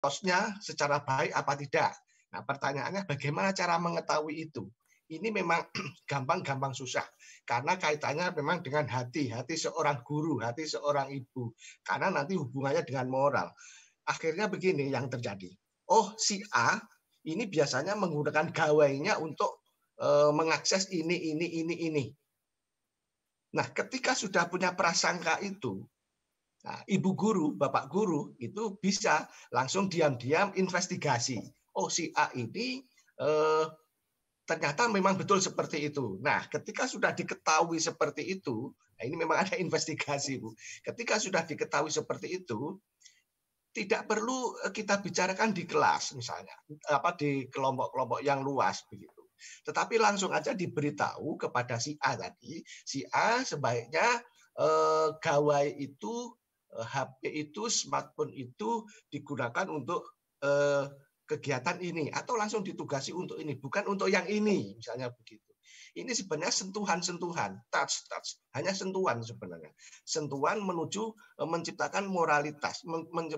tosnya secara baik apa tidak. Nah, pertanyaannya bagaimana cara mengetahui itu? Ini memang gampang-gampang susah. Karena kaitannya memang dengan hati seorang guru, hati seorang ibu. Karena nanti hubungannya dengan moral. Akhirnya begini yang terjadi. Oh, si A ini biasanya menggunakan gawainya untuk mengakses ini. Nah, ketika sudah punya prasangka itu, nah, ibu guru, bapak guru itu bisa langsung diam-diam investigasi. Oh, si A ini ternyata memang betul seperti itu. Nah, ketika sudah diketahui seperti itu, nah ini memang ada investigasi, Bu. Ketika sudah diketahui seperti itu, tidak perlu kita bicarakan di kelas misalnya, di kelompok-kelompok yang luas begitu. Tetapi langsung aja diberitahu kepada si A tadi, si A sebaiknya gawai itu, HP itu, smartphone itu digunakan untuk kegiatan ini atau langsung ditugasi untuk ini, bukan untuk yang ini, misalnya begitu. Ini sebenarnya sentuhan-sentuhan, touch, hanya sentuhan sebenarnya. Sentuhan menuju menciptakan moralitas,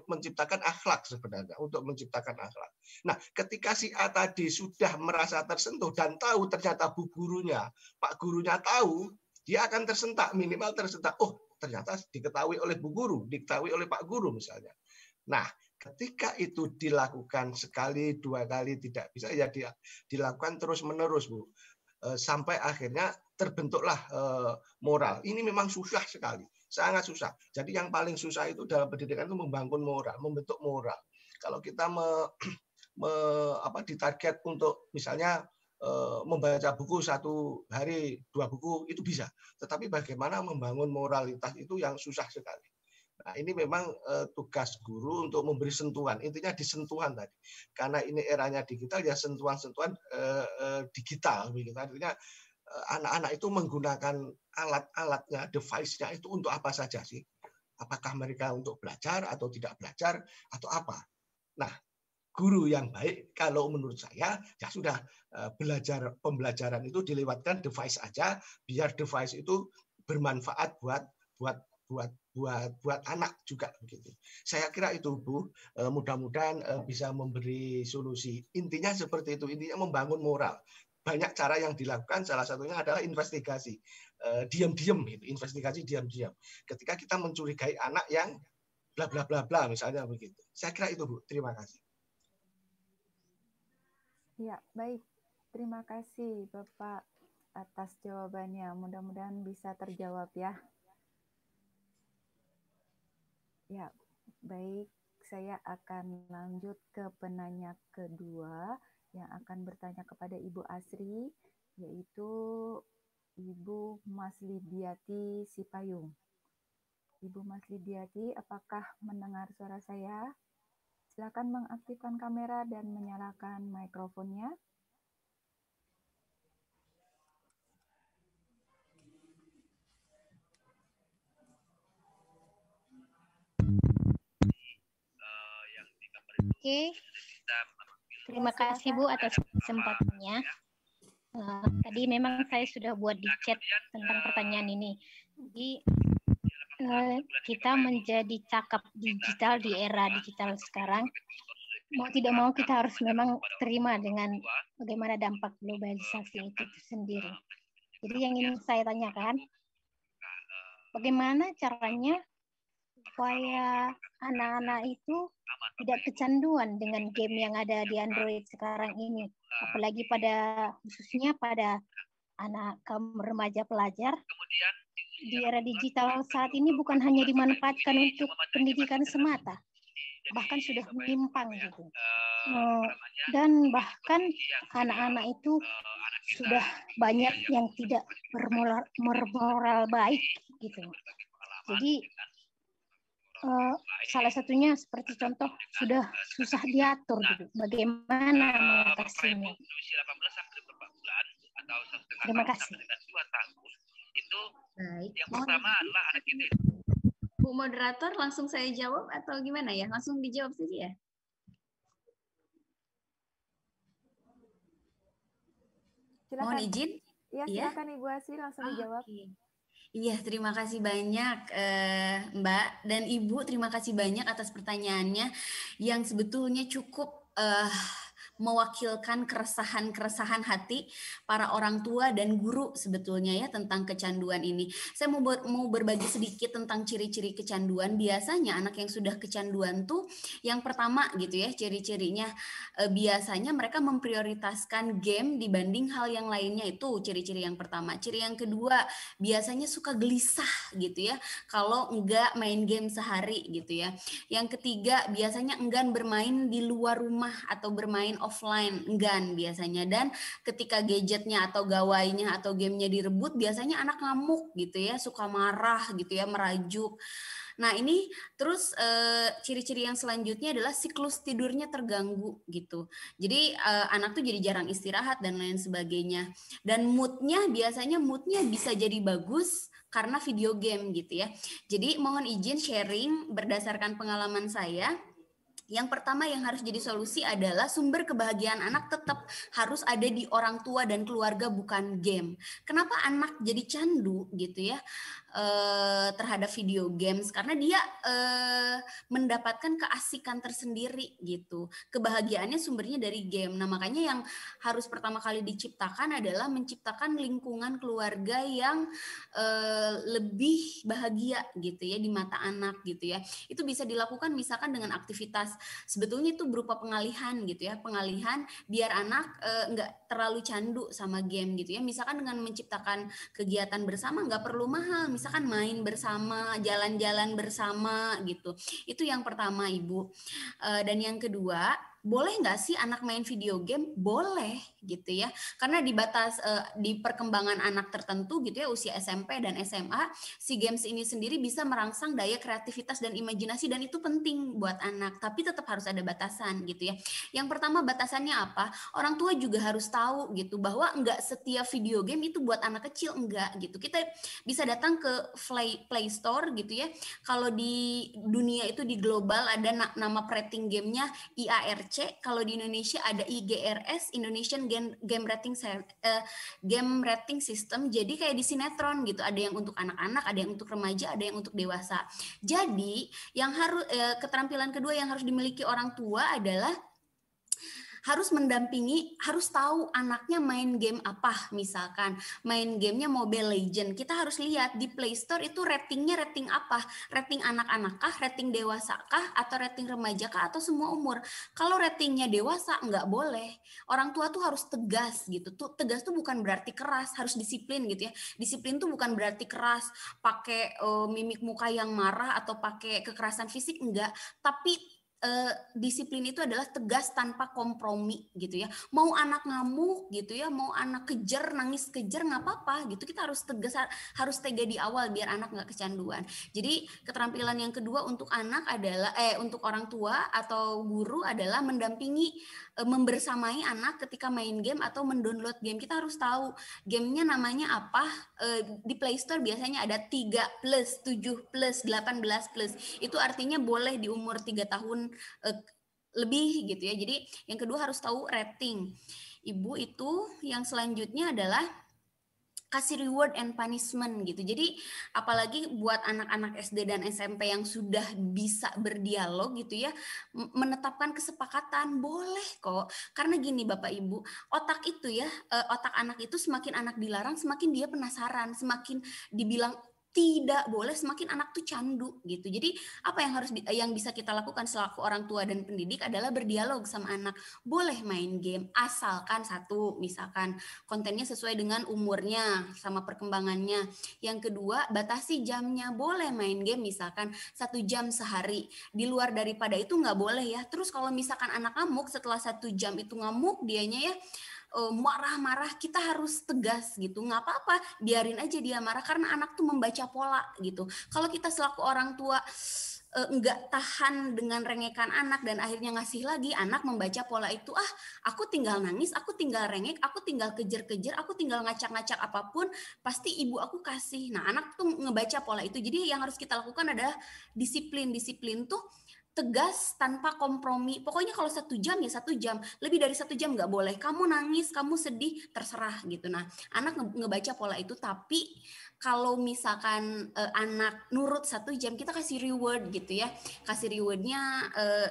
menciptakan akhlak sebenarnya, untuk menciptakan akhlak. Nah, ketika si A tadi sudah merasa tersentuh dan tahu ternyata bu gurunya, pak gurunya tahu, dia akan tersentak, minimal tersentak. Oh, ternyata diketahui oleh bu guru, diketahui oleh pak guru misalnya. Nah, ketika itu dilakukan sekali, dua kali tidak bisa, ya dilakukan terus-menerus, Bu. Sampai akhirnya terbentuklah moral. Ini memang susah sekali, sangat susah. Jadi yang paling susah itu dalam pendidikan itu membangun moral, membentuk moral. Kalau kita ditarget untuk misalnya membaca buku satu hari 2 buku itu bisa, tetapi bagaimana membangun moralitas itu yang susah sekali. Nah, ini memang tugas guru untuk memberi sentuhan. Intinya di sentuhan tadi. Karena ini eranya digital, ya sentuhan-sentuhan digital. Begitu. Artinya anak-anak itu menggunakan alat-alatnya, device-nya itu untuk apa saja sih? Apakah mereka untuk belajar atau tidak belajar atau apa? Nah, guru yang baik kalau menurut saya ya sudah, pembelajaran itu dilewatkan device aja, biar device itu bermanfaat buat anak juga begitu. Saya kira itu, Bu, mudah-mudahan bisa memberi solusi. Intinya seperti itu, intinya membangun moral. Banyak cara yang dilakukan, salah satunya adalah investigasi. Diam-diam gitu, investigasi diam-diam. Ketika kita mencurigai anak yang bla bla bla bla misalnya begitu. Saya kira itu, Bu. Terima kasih. Ya, baik. Terima kasih Bapak atas jawabannya. Mudah-mudahan bisa terjawab ya. Ya, baik. Saya akan lanjut ke penanya kedua yang akan bertanya kepada Ibu Asri, yaitu Ibu Mas Lidiati Sipayung. Ibu Mas Lidiati, apakah mendengar suara saya? Silakan mengaktifkan kamera dan menyalakan mikrofonnya. Oke, terima kasih Bu atas kesempatannya. Tadi memang saya sudah buat di chat tentang pertanyaan ini. Jadi kita menjadi cakap digital di era digital sekarang, mau tidak mau kita harus memang terima dengan bagaimana dampak globalisasi itu sendiri. Jadi yang ingin saya tanyakan, bagaimana caranya supaya anak-anak itu tidak kecanduan dengan game yang ada di Android sekarang ini, apalagi khususnya pada anak kaum remaja pelajar. Di era digital saat ini bukan hanya dimanfaatkan untuk pendidikan semata, bahkan sudah menyimpang gitu. Dan bahkan anak-anak itu sudah banyak yang tidak bermoral baik gitu. Jadi salah satunya seperti contoh sudah susah diatur gitu. Bagaimana mengatasinya? Terima kasih. Baik. Yang pertama adalah anak kita. Bu moderator, langsung saya jawab atau gimana ya? Langsung dijawab saja ya? Silakan. Mohon izin? Ya, silakan Ibu Asri langsung dijawab. Okay. Iya, terima kasih banyak Mbak dan Ibu, terima kasih banyak atas pertanyaannya yang sebetulnya cukup mewakilkan keresahan hati para orang tua dan guru sebetulnya ya tentang kecanduan ini. Saya mau berbagi sedikit tentang ciri-ciri kecanduan. Biasanya anak yang sudah kecanduan tuh yang pertama gitu ya, ciri-cirinya biasanya mereka memprioritaskan game dibanding hal yang lainnya, itu ciri-ciri yang pertama. Ciri yang kedua, biasanya suka gelisah gitu ya kalau enggak main game sehari gitu ya. Yang ketiga, biasanya enggan bermain di luar rumah atau bermain offline, enggan biasanya. Dan ketika gadgetnya atau gawainya atau gamenya direbut, biasanya anak ngamuk gitu ya, suka marah gitu ya, merajuk. Nah ini terus ciri-ciri yang selanjutnya adalah siklus tidurnya terganggu gitu. Jadi anak tuh jadi jarang istirahat dan lain sebagainya. Dan moodnya biasanya bisa jadi bagus karena video game gitu ya. Jadi mohon izin sharing berdasarkan pengalaman saya. Yang pertama yang harus jadi solusi adalah sumber kebahagiaan anak tetap harus ada di orang tua dan keluarga, bukan game. Kenapa anak jadi candu gitu ya terhadap video games? Karena dia mendapatkan keasikan tersendiri gitu. Kebahagiaannya sumbernya dari game. Nah makanya yang harus pertama kali diciptakan adalah menciptakan lingkungan keluarga yang lebih bahagia gitu ya di mata anak gitu ya. Itu bisa dilakukan misalkan dengan aktivitas sebetulnya itu berupa pengalihan gitu ya, pengalihan biar anak nggak terlalu candu sama game gitu ya. Misalkan dengan menciptakan kegiatan bersama, nggak perlu mahal, misalkan main bersama, jalan-jalan bersama gitu. Itu yang pertama Ibu. Dan yang kedua, boleh nggak sih anak main video game? Boleh gitu ya, karena di perkembangan anak tertentu gitu ya, usia SMP dan SMA, si games ini sendiri bisa merangsang daya kreativitas dan imajinasi, dan itu penting buat anak, tapi tetap harus ada batasan gitu ya. Yang pertama batasannya apa? Orang tua juga harus tahu gitu bahwa nggak setiap video game itu buat anak kecil, enggak gitu. Kita bisa datang ke Play Store gitu ya. Kalau di dunia itu di global ada nama rating gamenya IARC. Kalau di Indonesia ada IGRS, Indonesian Game Rating System. Jadi kayak di sinetron gitu, ada yang untuk anak-anak, ada yang untuk remaja, ada yang untuk dewasa. Jadi yang harus keterampilan kedua yang harus dimiliki orang tua adalah harus mendampingi, harus tahu anaknya main game apa. Misalkan main gamenya Mobile Legend, kita harus lihat di Play Store itu ratingnya rating apa, rating anak-anak kah, rating dewasa kah, atau rating remaja kah, atau semua umur. Kalau ratingnya dewasa nggak boleh. Orang tua tuh harus tegas gitu. Tegas tuh bukan berarti keras, harus disiplin gitu ya. Disiplin tuh bukan berarti keras, pakai mimik muka yang marah atau pakai kekerasan fisik, enggak. Tapi disiplin itu adalah tegas tanpa kompromi gitu ya. Mau anak ngamuk gitu ya, mau anak kejar, nangis kejar, nggak apa-apa gitu. Kita harus tegas, harus tega di awal biar anak nggak kecanduan. Jadi keterampilan yang kedua untuk anak adalah untuk orang tua atau guru adalah mendampingi, membersamai anak ketika main game atau mendownload game. Kita harus tahu gamenya namanya apa. Di Play Store biasanya ada 3+, 7+, 18+. Itu artinya boleh di umur 3 tahun lebih gitu ya. Jadi yang kedua harus tahu rating. Ibu itu yang selanjutnya adalah kasih reward and punishment gitu. Jadi apalagi buat anak-anak SD dan SMP yang sudah bisa berdialog gitu ya, menetapkan kesepakatan boleh kok. Karena gini Bapak Ibu, otak itu ya, otak anak itu semakin anak dilarang, semakin dia penasaran, semakin dibilang tidak boleh, semakin anak tuh candu gitu. Jadi apa yang bisa kita lakukan selaku orang tua dan pendidik adalah berdialog sama anak. Boleh main game asalkan satu, misalkan kontennya sesuai dengan umurnya sama perkembangannya. Yang kedua, batasi jamnya. Boleh main game misalkan 1 jam sehari. Di luar daripada itu nggak boleh ya. Terus kalau misalkan anak ngamuk setelah 1 jam itu ngamuk dianya ya, marah-marah, kita harus tegas gitu. Nggak apa-apa, biarin aja dia marah karena anak tuh membaca pola gitu. Kalau kita selaku orang tua nggak tahan dengan rengekan anak dan akhirnya ngasih lagi, anak membaca pola itu, aku tinggal nangis, aku tinggal rengek, aku tinggal kejar-kejar, aku tinggal ngacak-ngacak apapun, pasti ibu aku kasih. Nah anak tuh ngebaca pola itu. Jadi yang harus kita lakukan adalah disiplin. Disiplin tuh tegas tanpa kompromi. Pokoknya kalau 1 jam ya 1 jam, lebih dari 1 jam nggak boleh. Kamu nangis, kamu sedih, terserah gitu. Nah, anak ngebaca pola itu. Tapi kalau misalkan anak nurut 1 jam, kita kasih reward gitu ya. Kasih rewardnya,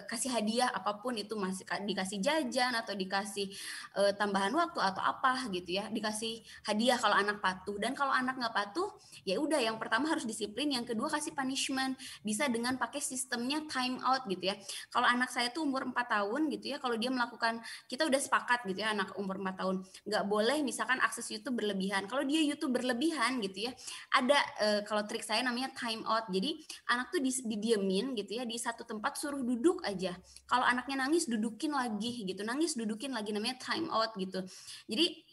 kasih hadiah apapun itu, masih dikasih jajan atau dikasih tambahan waktu atau apa gitu ya. Dikasih hadiah kalau anak patuh. Dan kalau anak nggak patuh, ya udah, yang pertama harus disiplin, yang kedua kasih punishment. Bisa dengan pakai sistemnya time out gitu ya. Kalau anak saya tuh umur 4 tahun gitu ya, kalau dia melakukan, kita udah sepakat gitu ya, anak umur 4 tahun nggak boleh misalkan akses YouTube berlebihan. Kalau dia YouTube berlebihan gitu ya, ada kalau trik saya namanya time out. Jadi anak tuh didiemin gitu ya, di satu tempat, suruh duduk aja. Kalau anaknya nangis, dudukin lagi gitu, nangis dudukin lagi, namanya time out gitu. Jadi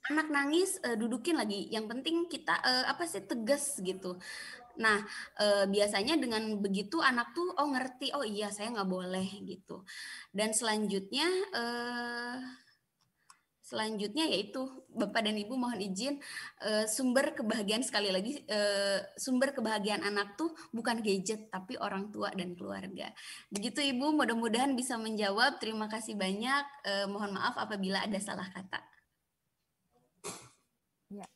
anak nangis, dudukin lagi. Yang penting kita tegas gitu. Nah, biasanya dengan begitu anak tuh ngerti, oh iya saya nggak boleh gitu. Dan selanjutnya yaitu Bapak dan Ibu mohon izin, sumber kebahagiaan, sekali lagi, sumber kebahagiaan anak tuh bukan gadget tapi orang tua dan keluarga. Begitu Ibu, mudah-mudahan bisa menjawab. Terima kasih banyak. Mohon maaf apabila ada salah kata. Ya,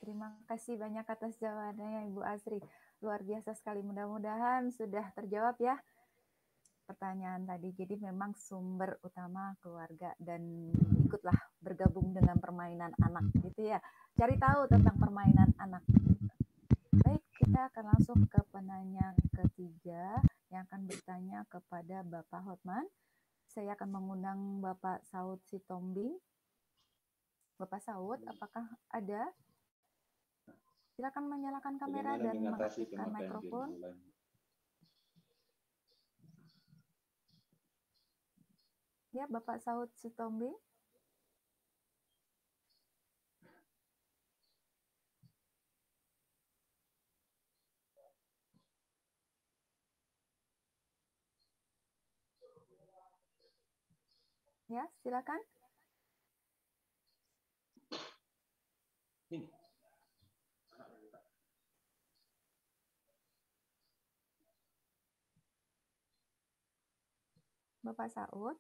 terima kasih banyak atas jawabannya Ibu Asri. Luar biasa sekali. Mudah-mudahan sudah terjawab ya pertanyaan tadi. Jadi memang sumber utama keluarga, dan ikutlah bergabung dengan permainan anak gitu ya. Cari tahu tentang permainan anak. Baik, kita akan langsung ke penanya ketiga yang akan bertanya kepada Bapak Hotman. Saya akan mengundang Bapak Saud Sitombing. Bapak Saud, apakah ada? Silakan menyalakan kamera dan mengaktifkan mikrofon. Ya, Bapak Saud Sitombing. Ya, silakan. Bapak Saud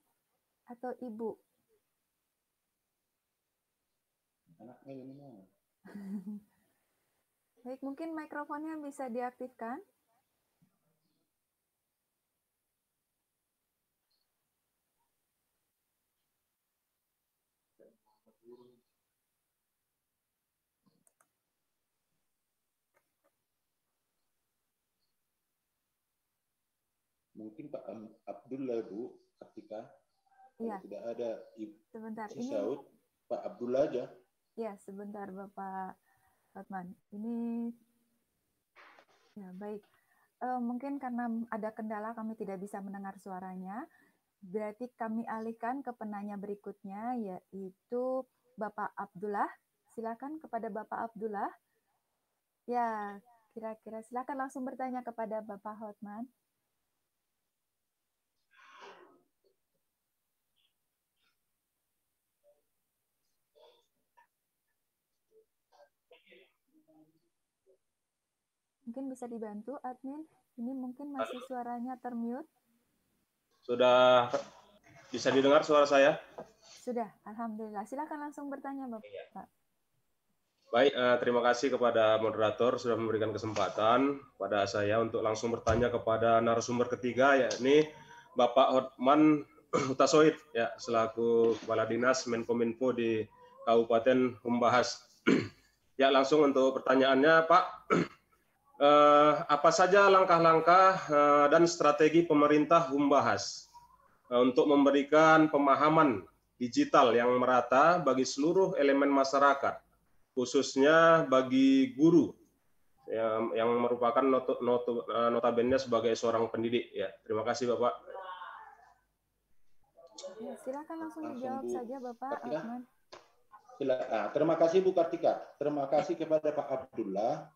atau Ibu? Baik, mungkin mikrofonnya bisa diaktifkan. Mungkin Pak Abdullah, Bu, ketika ya. Tidak ada Ibu sebentar, si Saud, Pak Abdullah aja. Ya, sebentar Bapak Hotman. Ini ya baik. Mungkin karena ada kendala kami tidak bisa mendengar suaranya. Berarti kami alihkan ke penanya berikutnya, yaitu Bapak Abdullah. Silakan kepada Bapak Abdullah. Ya, kira-kira silakan langsung bertanya kepada Bapak Hotman. Mungkin bisa dibantu, admin. Ini mungkin masih suaranya termute. Sudah bisa didengar suara saya? Sudah, alhamdulillah. Silakan langsung bertanya, Bapak. Iya. Baik, terima kasih kepada moderator sudah memberikan kesempatan pada saya untuk langsung bertanya kepada narasumber ketiga, yakni Bapak Hotman Hutasoid, ya, selaku Kepala Dinas Menkominfo di Kabupaten Humbahas. Ya, langsung untuk pertanyaannya, Pak. Apa saja langkah-langkah dan strategi pemerintah Humbahas untuk memberikan pemahaman digital yang merata bagi seluruh elemen masyarakat, khususnya bagi guru yang merupakan notabene sebagai seorang pendidik. Ya, terima kasih Bapak. Ya, silakan langsung dijawab saja Bapak Hotman. Terima kasih Bu Kartika. Terima kasih kepada Pak Abdullah,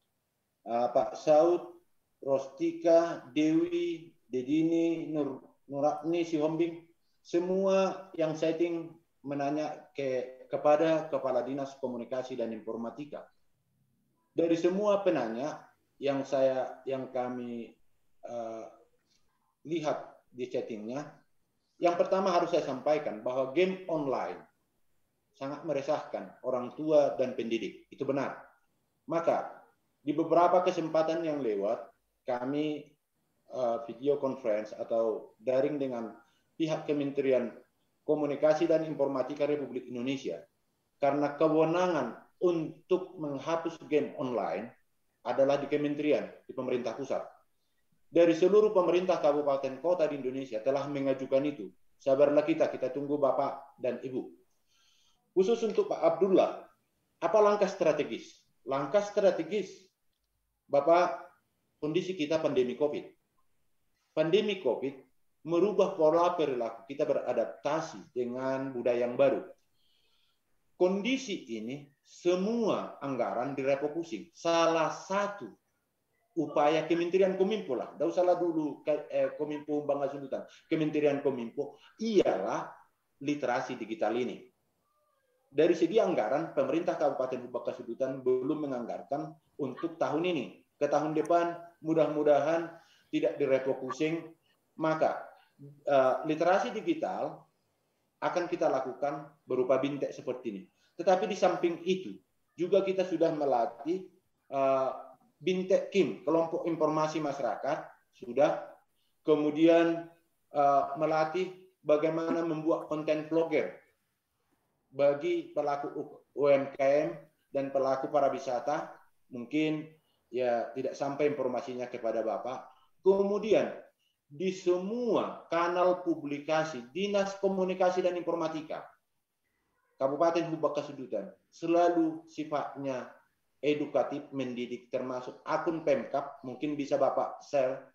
Pak Saud, Rostika, Dewi, Dedini, Nuratni, Sihombing, semua yang setting menanya kepada Kepala Dinas Komunikasi dan Informatika. Dari semua penanya yang kami lihat di chattingnya. Yang pertama harus saya sampaikan bahwa game online sangat meresahkan orang tua dan pendidik. Itu benar. Maka di beberapa kesempatan yang lewat, kami video conference atau daring dengan pihak Kementerian Komunikasi dan Informatika Republik Indonesia. Karena kewenangan untuk menghapus game online adalah di kementerian, di pemerintah pusat. Dari seluruh pemerintah kabupaten kota di Indonesia telah mengajukan itu. Sabarlah kita tunggu Bapak dan Ibu. Khusus untuk Pak Abdullah, apa langkah strategis? Langkah strategis, Bapak, kondisi kita pandemi COVID. Pandemi COVID merubah pola perilaku kita beradaptasi dengan budaya yang baru. Kondisi ini semua anggaran direfocusing. Salah satu upaya Kementerian Kominfo lah, tidak usahlah dulu Kominfo Bangga Sundutan, Kementerian Kominfo ialah literasi digital ini. Dari segi anggaran, pemerintah Kabupaten Bangka Sundutan belum menganggarkan untuk tahun ini. Ke tahun depan mudah-mudahan tidak direfocusing, maka literasi digital akan kita lakukan berupa bintek seperti ini. Tetapi di samping itu juga kita sudah melatih bintek KIM, kelompok informasi masyarakat, sudah. Kemudian melatih bagaimana membuat konten vlogger bagi pelaku UMKM dan pelaku pariwisata. Mungkin ya tidak sampai informasinya kepada Bapak. Kemudian di semua kanal publikasi Dinas Komunikasi dan Informatika Kabupaten Bangka Sundutan selalu sifatnya edukatif, mendidik, termasuk akun Pemkap. Mungkin bisa Bapak share,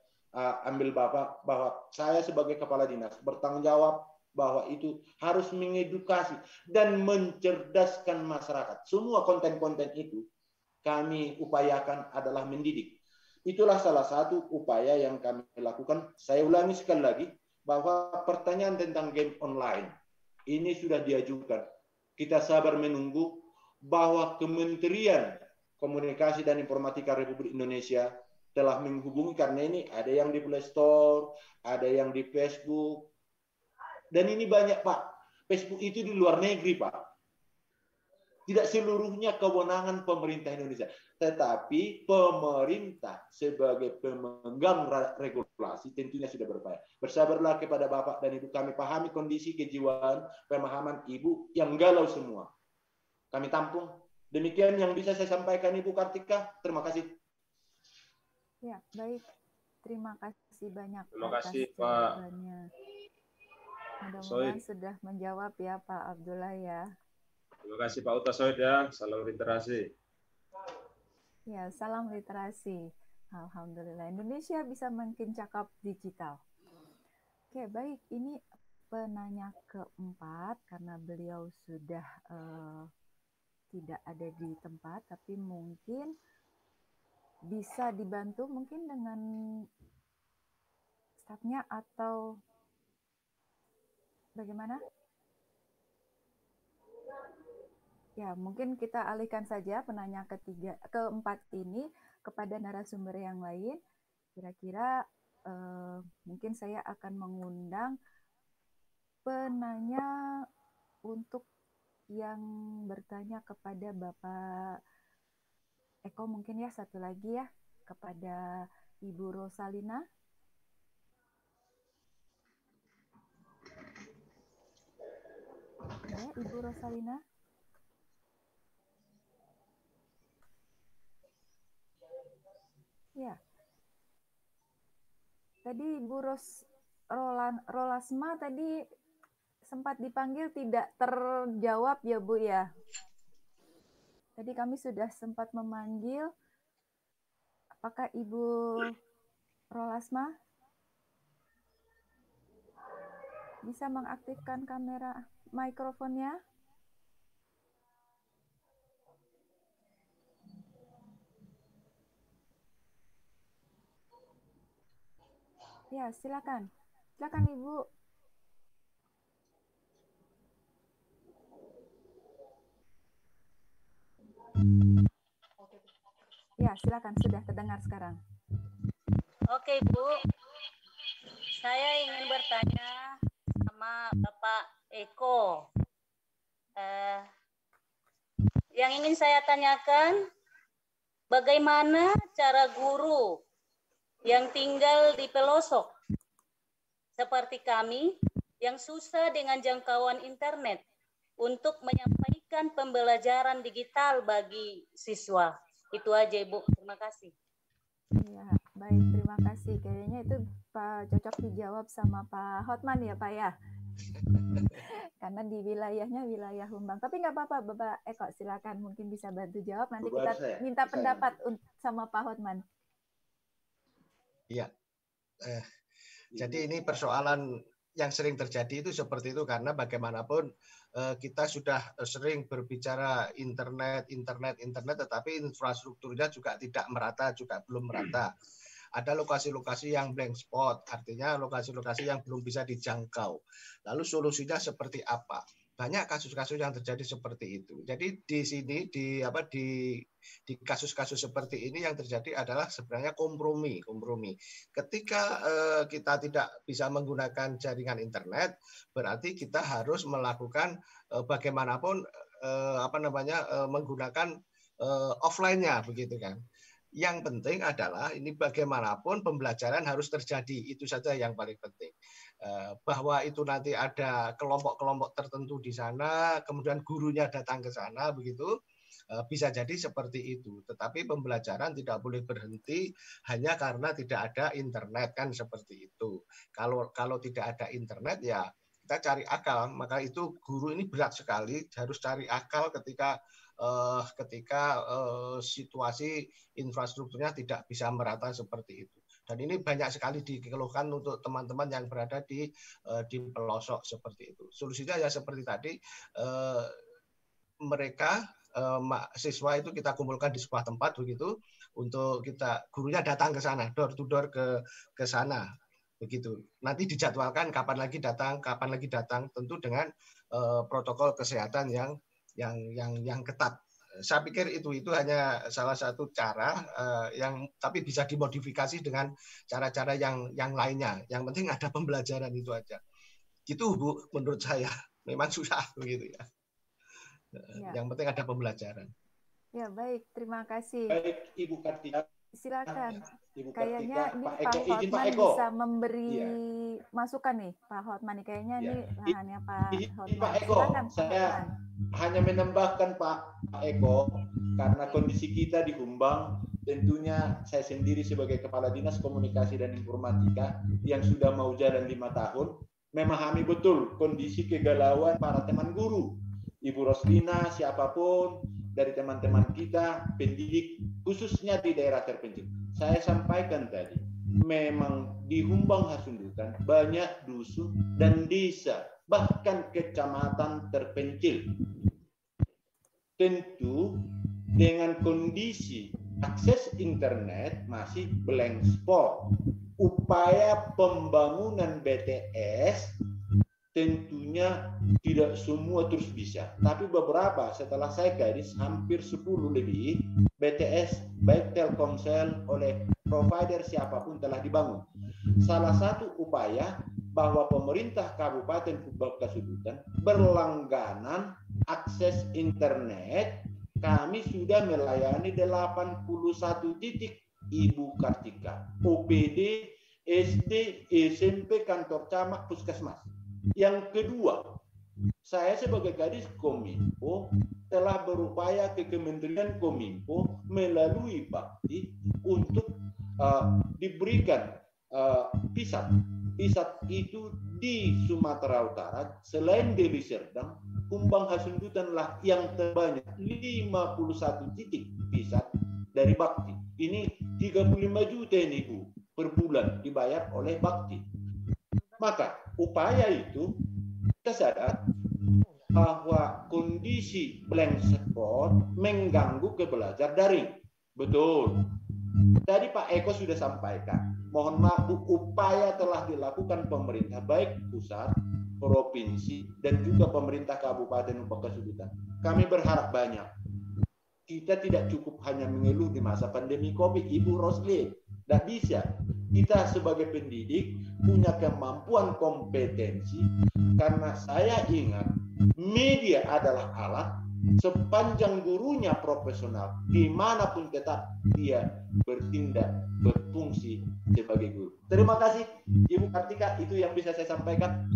ambil Bapak, bahwa saya sebagai kepala dinas bertanggung jawab bahwa itu harus mengedukasi dan mencerdaskan masyarakat. Semua konten-konten itu kami upayakan adalah mendidik. Itulah salah satu upaya yang kami lakukan. Saya ulangi sekali lagi bahwa pertanyaan tentang game online ini sudah diajukan. Kita sabar menunggu bahwa Kementerian Komunikasi dan Informatika Republik Indonesia telah menghubungi, karena ini ada yang di Play Store, ada yang di Facebook, dan ini banyak Pak. Facebook itu di luar negeri Pak. Tidak seluruhnya kewenangan pemerintah Indonesia, tetapi pemerintah sebagai pemegang regulasi tentunya sudah berupaya. Bersabarlah kepada Bapak dan Ibu, kami pahami kondisi kejiwaan, pemahaman Ibu yang galau semua. Kami tampung. Demikian yang bisa saya sampaikan Ibu Kartika. Terima kasih. Ya, baik. Terima kasih banyak. Terima kasih Pak. Mudah-mudahan sudah menjawab ya Pak Abdullah ya. Terima kasih Pak Utasoid ya. Salam literasi. Ya, salam literasi. Alhamdulillah Indonesia bisa makin cakap digital. Oke, baik. Ini penanya keempat karena beliau sudah tidak ada di tempat, tapi mungkin bisa dibantu mungkin dengan stafnya atau bagaimana? Ya, mungkin kita alihkan saja penanya keempat ini kepada narasumber yang lain. Kira-kira mungkin saya akan mengundang penanya untuk yang bertanya kepada Bapak Eko, mungkin ya satu lagi ya, kepada Ibu Rosalina. Ya, Ibu Rosalina. Ya. Tadi Ibu Rolasma tadi sempat dipanggil tidak terjawab ya Bu ya. Tadi kami sudah sempat memanggil. Apakah Ibu Rolasma bisa mengaktifkan kamera mikrofonnya? Ya, silakan. Silakan Ibu. Ya, silakan. Sudah terdengar sekarang. Oke, Bu. Saya ingin bertanya sama Bapak Eko. Yang ingin saya tanyakan, bagaimana cara guru yang tinggal di pelosok seperti kami yang susah dengan jangkauan internet untuk menyampaikan pembelajaran digital bagi siswa? Itu aja, Ibu. Terima kasih. Ya, baik, terima kasih. Kayaknya itu Pak cocok dijawab sama Pak Hotman ya, Pak ya. Karena di wilayahnya wilayah Humbang. Tapi nggak apa-apa, Bapak Eko, silakan mungkin bisa bantu jawab. Nanti kita minta pendapat sama Pak Hotman. Iya. Jadi ini persoalan yang sering terjadi itu seperti itu karena bagaimanapun kita sudah sering berbicara internet, tetapi infrastrukturnya juga tidak merata, juga belum merata. Ada lokasi-lokasi yang blank spot, artinya lokasi-lokasi yang belum bisa dijangkau. Lalu solusinya seperti apa? Banyak kasus-kasus yang terjadi seperti itu. Jadi di sini di kasus-kasus seperti ini yang terjadi adalah sebenarnya kompromi. Ketika kita tidak bisa menggunakan jaringan internet, berarti kita harus melakukan bagaimanapun menggunakan offline-nya, begitu kan. Yang penting adalah ini bagaimanapun pembelajaran harus terjadi, itu saja yang paling penting. Bahwa itu nanti ada kelompok-kelompok tertentu di sana, kemudian gurunya datang ke sana, begitu bisa jadi seperti itu. Tetapi pembelajaran tidak boleh berhenti hanya karena tidak ada internet, kan seperti itu. Kalau tidak ada internet ya kita cari akal, maka itu guru ini berat sekali, harus cari akal ketika situasi infrastrukturnya tidak bisa merata seperti itu. Dan ini banyak sekali dikeluhkan untuk teman-teman yang berada di pelosok seperti itu. Solusinya ya seperti tadi, mereka siswa itu kita kumpulkan di sebuah tempat begitu, untuk gurunya datang ke sana, door to door ke sana. Begitu. Nanti dijadwalkan kapan lagi datang, tentu dengan protokol kesehatan yang ketat. Saya pikir itu hanya salah satu cara yang tapi bisa dimodifikasi dengan cara-cara yang lainnya. Yang penting ada pembelajaran itu aja. Gitu Bu, menurut saya memang susah begitu ya. Yang penting ada pembelajaran. Ya baik, terima kasih. Baik Ibu Kartika. Silakan. Ibu Kayaknya Kartika, ini Pak Hotman bisa memberi masukan nih, Pak Hotman. Kayaknya ini lahannya Pak Hotman. Pak Eko, silakan, saya hanya menambahkan Pak Eko, karena kondisi kita di Humbang, tentunya saya sendiri sebagai Kepala Dinas Komunikasi dan Informatika yang sudah mau jalan 5 tahun, memahami betul kondisi kegalauan para teman guru. Ibu Roslina, siapapun dari teman-teman kita, pendidik, khususnya di daerah terpencil. Saya sampaikan tadi, memang di Humbang Hasundutan banyak dusun dan desa, bahkan kecamatan terpencil. Tentu dengan kondisi akses internet masih blank spot. Upaya pembangunan BTS tentunya tidak semua terus bisa, tapi beberapa setelah saya garis hampir 10 lebih BTS baik Telkomsel oleh provider siapapun telah dibangun. Salah satu upaya bahwa pemerintah Kabupaten Humbang Hasundutan berlangganan akses internet, kami sudah melayani 81 titik Ibu Kartika, OPD, SD, SMP, kantor camat, puskesmas. Yang kedua, saya sebagai Kadis Kominfo telah berupaya ke Kementerian Kominfo melalui Bakti untuk diberikan PISAT. PISAT itu di Sumatera Utara, selain Deli Serdang, Humbang Hasundutan lah yang terbanyak 51 titik PISAT dari Bakti. Ini 35 juta ini Bu per bulan dibayar oleh Bakti. Maka upaya itu kita sadar bahwa kondisi blank spot mengganggu ke belajar daring. Betul. Tadi Pak Eko sudah sampaikan. Mohon maaf, upaya telah dilakukan pemerintah baik pusat, provinsi, dan juga pemerintah Kabupaten Humbang Hasundutan. Kami berharap banyak. Kita tidak cukup hanya mengeluh di masa pandemi COVID, Ibu Rosli. Tidak bisa. kita sebagai pendidik punya kemampuan kompetensi, karena saya ingat media adalah alat, sepanjang gurunya profesional, dimanapun tetap dia bertindak, berfungsi sebagai guru. Terima kasih Ibu Kartika, itu yang bisa saya sampaikan.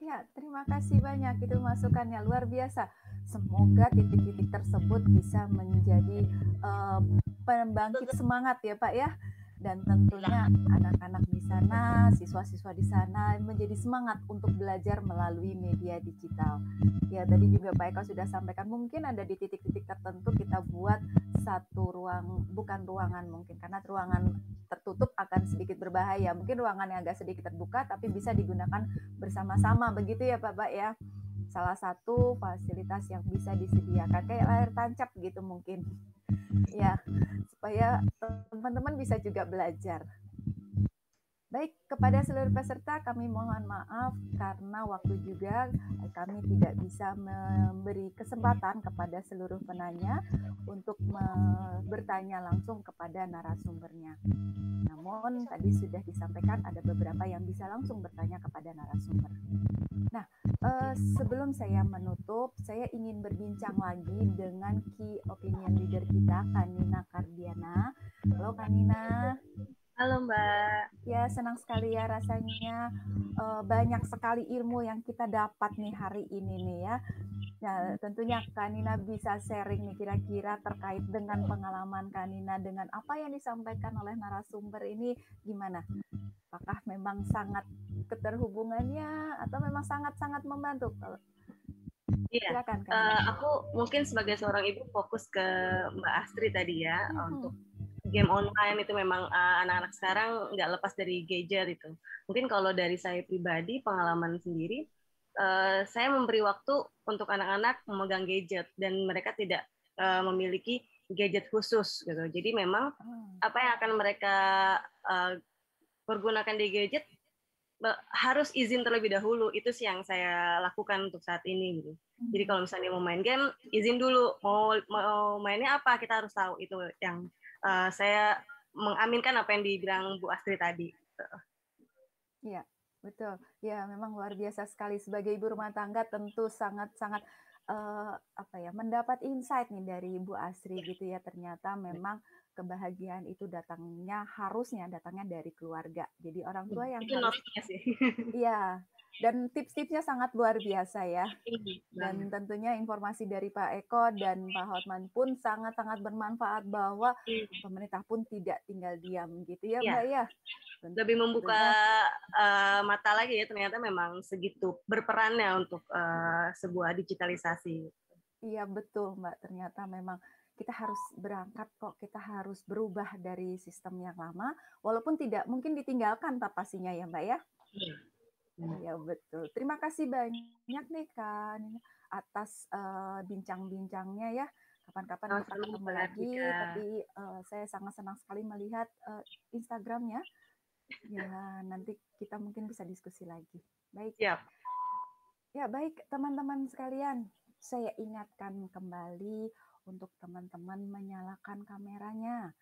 Ya, terima kasih banyak, itu masukannya luar biasa. Semoga titik-titik tersebut bisa menjadi pembangkit semangat ya Pak ya. Dan tentunya anak-anak di sana, siswa-siswa di sana menjadi semangat untuk belajar melalui media digital. Ya, tadi juga Pak Eko sudah sampaikan, mungkin ada di titik-titik tertentu kita buat satu ruang, bukan ruangan mungkin, karena ruangan tertutup akan sedikit berbahaya. Mungkin ruangan yang agak sedikit terbuka, tapi bisa digunakan bersama-sama, begitu ya Pak ya. Salah satu fasilitas yang bisa disediakan, kayak layar tancap gitu mungkin. Ya, supaya teman-teman bisa juga belajar. Baik, kepada seluruh peserta kami mohon maaf karena waktu juga kami tidak bisa memberi kesempatan kepada seluruh penanya untuk bertanya langsung kepada narasumbernya. Namun tadi sudah disampaikan ada beberapa yang bisa langsung bertanya kepada narasumber. Nah, sebelum saya menutup, saya ingin berbincang lagi dengan key opinion leader kita, Kanina Kardiana. Halo Kanina. Halo Mbak. Ya, senang sekali ya rasanya banyak sekali ilmu yang kita dapat nih hari ini nih ya. Nah, tentunya Kanina bisa sharing nih kira-kira terkait dengan pengalaman Kanina dengan apa yang disampaikan oleh narasumber ini gimana? Apakah memang sangat keterhubungannya atau memang sangat-sangat membantu? Iya, silakan aku mungkin sebagai seorang ibu fokus ke Mbak Astri tadi ya, untuk game online itu memang anak-anak sekarang nggak lepas dari gadget itu. Mungkin kalau dari saya pribadi, pengalaman sendiri, saya memberi waktu untuk anak-anak memegang gadget dan mereka tidak memiliki gadget khusus gitu. Jadi memang apa yang akan mereka pergunakan di gadget harus izin terlebih dahulu. Itu sih yang saya lakukan untuk saat ini gitu. Jadi kalau misalnya mau main game, izin dulu. Mau mainnya apa, kita harus tahu. Itu yang saya mengaminkan apa yang dibilang Bu Astri tadi. Iya, betul. Ya, memang luar biasa sekali sebagai ibu rumah tangga, tentu sangat-sangat mendapat insight nih dari Bu Astri gitu ya. Ternyata memang kebahagiaan itu harusnya datangnya dari keluarga. Jadi orang tua yang itu harus sih. Iya. Dan tips-tipsnya sangat luar biasa ya. Dan tentunya informasi dari Pak Eko dan Pak Hotman pun sangat-sangat bermanfaat bahwa pemerintah pun tidak tinggal diam gitu ya Mbak ya. Lebih membuka mata lagi ya, ternyata memang segitu berperannya untuk sebuah digitalisasi. Iya betul Mbak, ternyata memang kita harus berangkat kok, kita harus berubah dari sistem yang lama, walaupun tidak mungkin ditinggalkan pastinya ya Mbak ya. Iya betul. Terima kasih banyak nih Kak atas bincang-bincangnya ya. Kapan-kapan kita ketemu lagi. Tapi saya sangat senang sekali melihat Instagramnya. Ya nanti kita mungkin bisa diskusi lagi. Baik. Ya baik teman-teman sekalian. Saya ingatkan kembali untuk teman-teman menyalakan kameranya.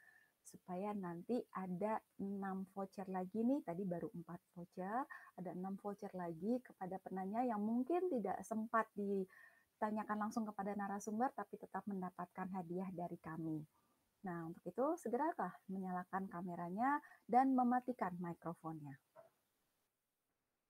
Supaya nanti ada 6 voucher lagi nih, tadi baru 4 voucher, ada 6 voucher lagi kepada penanya yang mungkin tidak sempat ditanyakan langsung kepada narasumber, tapi tetap mendapatkan hadiah dari kami. Nah, untuk itu segeralah menyalakan kameranya dan mematikan mikrofonnya.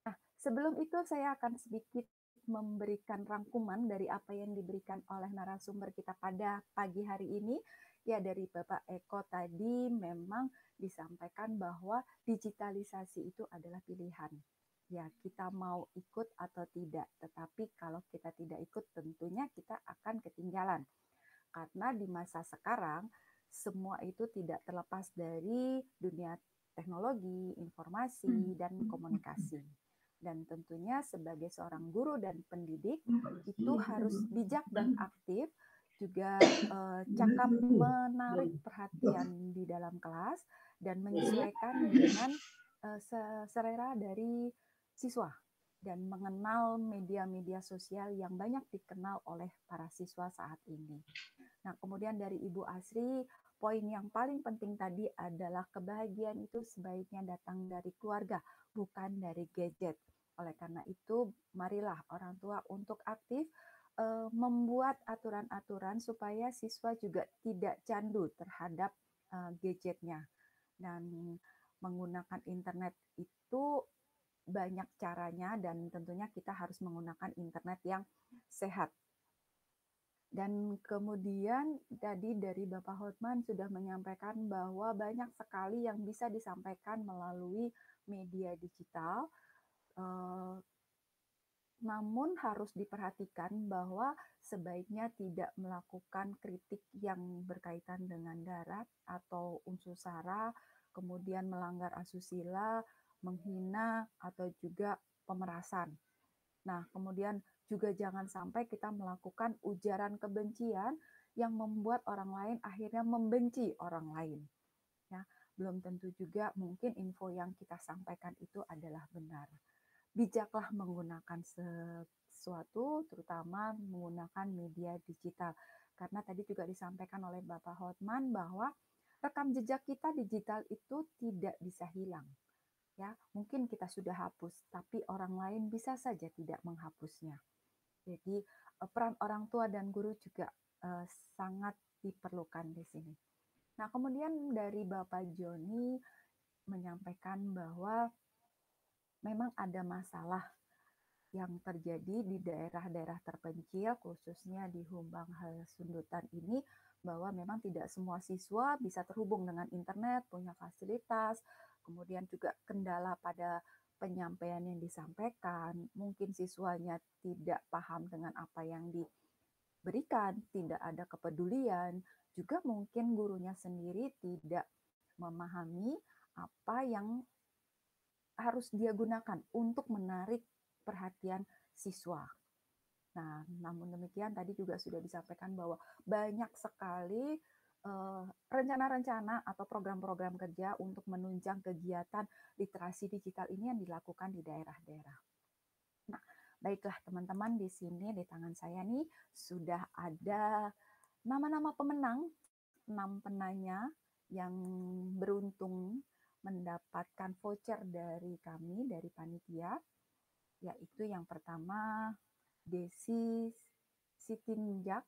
Nah, sebelum itu saya akan sedikit memberikan rangkuman dari apa yang diberikan oleh narasumber kita pada pagi hari ini. Ya, dari Bapak Eko tadi memang disampaikan bahwa digitalisasi itu adalah pilihan. Ya, kita mau ikut atau tidak. Tetapi kalau kita tidak ikut, tentunya kita akan ketinggalan. Karena di masa sekarang, semua itu tidak terlepas dari dunia teknologi, informasi, dan komunikasi. Dan tentunya sebagai seorang guru dan pendidik, itu harus bijak dan aktif, juga cakap menarik perhatian di dalam kelas dan menyesuaikan dengan selera dari siswa dan mengenal media-media sosial yang banyak dikenal oleh para siswa saat ini. Nah, kemudian dari Ibu Asri, poin yang paling penting tadi adalah kebahagiaan itu sebaiknya datang dari keluarga, bukan dari gadget. Oleh karena itu, marilah orang tua untuk aktif membuat aturan-aturan supaya siswa juga tidak candu terhadap gadgetnya. Dan menggunakan internet itu banyak caranya dan tentunya kita harus menggunakan internet yang sehat. Dan kemudian tadi dari Bapak Hotman sudah menyampaikan bahwa banyak sekali yang bisa disampaikan melalui media digital. Namun harus diperhatikan bahwa sebaiknya tidak melakukan kritik yang berkaitan dengan darat atau unsur sara, kemudian melanggar asusila, menghina, atau juga pemerasan. Nah, kemudian juga jangan sampai kita melakukan ujaran kebencian yang membuat orang lain akhirnya membenci orang lain. Ya, belum tentu juga mungkin info yang kita sampaikan itu adalah benar. Bijaklah menggunakan sesuatu, terutama menggunakan media digital. Karena tadi juga disampaikan oleh Bapak Hotman bahwa rekam jejak kita digital itu tidak bisa hilang. Ya, mungkin kita sudah hapus, tapi orang lain bisa saja tidak menghapusnya. Jadi peran orang tua dan guru juga sangat diperlukan di sini. Nah, kemudian dari Bapak Joni menyampaikan bahwa memang ada masalah yang terjadi di daerah-daerah terpencil, khususnya di Humbang Sundutan ini, bahwa memang tidak semua siswa bisa terhubung dengan internet, punya fasilitas, kemudian juga kendala pada penyampaian yang disampaikan, mungkin siswanya tidak paham dengan apa yang diberikan, tidak ada kepedulian, juga mungkin gurunya sendiri tidak memahami apa yang harus dia gunakan untuk menarik perhatian siswa. Nah, namun demikian tadi juga sudah disampaikan bahwa banyak sekali rencana-rencana atau program-program kerja untuk menunjang kegiatan literasi digital ini yang dilakukan di daerah-daerah. Nah, baiklah teman-teman, di sini di tangan saya nih sudah ada nama-nama pemenang, 6 penanya yang beruntung mendapatkan voucher dari kami, dari panitia, yaitu yang pertama Desi Sitinjak,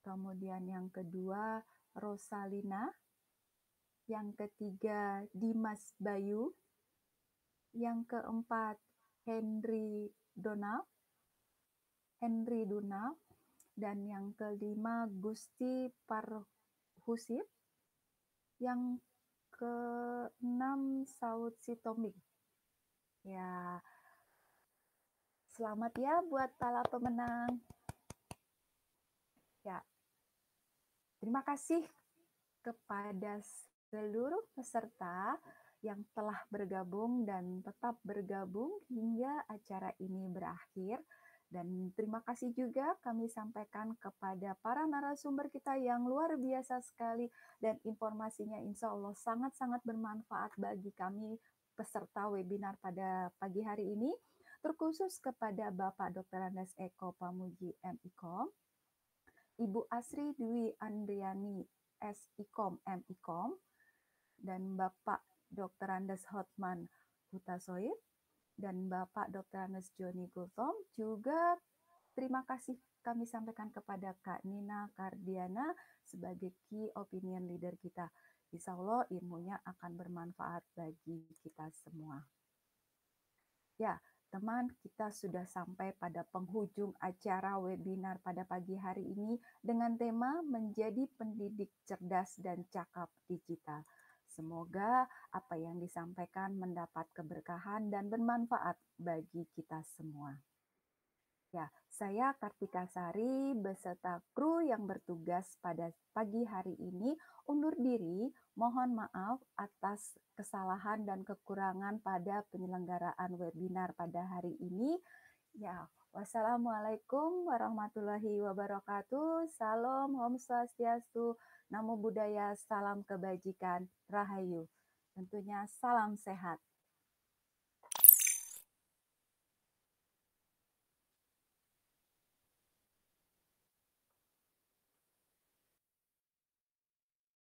kemudian yang kedua Rosalina, yang ketiga Dimas Bayu, yang keempat Henry Donald, dan yang kelima Gusti Parhusip, yang keenam Saud Sitoming. Ya, selamat ya buat para pemenang. Ya, terima kasih kepada seluruh peserta yang telah bergabung dan tetap bergabung hingga acara ini berakhir. Dan terima kasih juga kami sampaikan kepada para narasumber kita yang luar biasa sekali dan informasinya insya Allah sangat-sangat bermanfaat bagi kami peserta webinar pada pagi hari ini. Terkhusus kepada Bapak Dr. Andes Eko Pamuji MIKOM, Ibu Asri Dwi Andriani SIKOM MIKOM, dan Bapak Dr. Andes Hotman Hutasoid, dan Bapak Dr. Andes Joni Gultom. Juga terima kasih kami sampaikan kepada Kak Nina Kardiana sebagai key opinion leader kita. Insya Allah ilmunya akan bermanfaat bagi kita semua. Ya, teman, kita sudah sampai pada penghujung acara webinar pada pagi hari ini dengan tema Menjadi Pendidik Cerdas dan Cakap Digital. Semoga apa yang disampaikan mendapat keberkahan dan bermanfaat bagi kita semua. Ya, saya Kartika Sari beserta kru yang bertugas pada pagi hari ini undur diri. Mohon maaf atas kesalahan dan kekurangan pada penyelenggaraan webinar pada hari ini. Ya, wassalamualaikum warahmatullahi wabarakatuh. Salam, Om Swastiastu, Namo Buddhaya, salam kebajikan, Rahayu. Tentunya salam sehat.